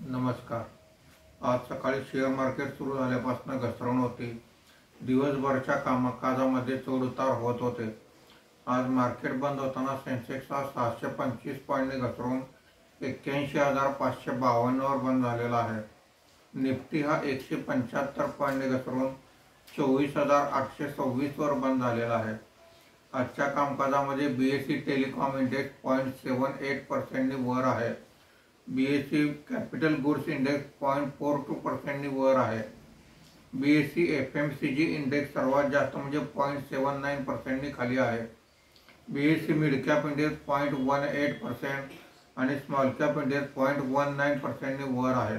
नमस्कार। आज सकाळी शेअर मार्केट सुरू झाल्यापासून घसरण होती। दिवसभरच्या कामकाजामध्ये चढ-उतार होत होते। आज मार्केट बंद होताना सेन्सेक्स 625 पॉईंटने घसरून 81,552 वर बंद झालेला आहे। निफ्टी हा 175 पॉईंटने घसरून 24,826 वर बंद झालेला आहे। आजच्या कामकाजामध्ये बीएसई टेलिकॉम इंडेक्स 0.78% वर आहे। बीएसई कॅपिटल गुड्स इंडेक्स 0.42% वर आहे। बीएसई एफएमसीजी इंडेक्स सर्वात जास्त म्हणजे 0.79% खाली आहे। बीएसई मिड कॅप इंडेक्स 0.18% आणि स्मॉल कॅप इंडेक्स 0.19% वर आहे।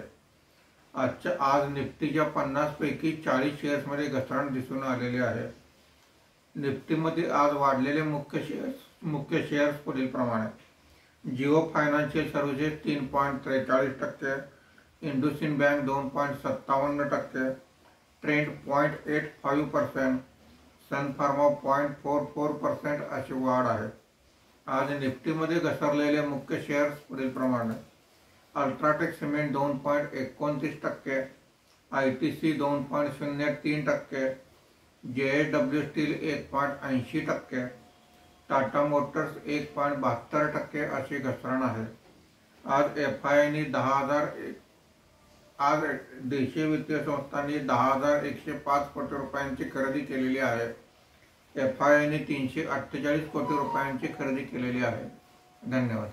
आज निफ्टीच्या 50 पैकी 40 शेअर्समध्ये घसरण दिसून आलेली आहे। निफ्टीमध्ये आज वाढलेले मुख्य शेअर्स पुढील प्रमाणे: Jio financial services 3.43%, IndusInd bank 2.57%, trend 0.85%, सन फार्मा 0.44% अशी वाढ आहे। आज निफ्टीमध्ये घसरलेले मुख्य शेअर्स पुढील प्रमाणे: UltraTech cement 2.29%, ITC 2.03%, JSW steel 1.80%, Tata Motors 1.72% अशी घसरण आहे। आज एफआयआयने देशीय वित्तीय संस्थांनी 10,105 कोटी रुपयांची खरेदी केलेली आहे। एफआयआयने 348 कोटी रुपयांची खरेदी केलेली आहे। धन्यवाद।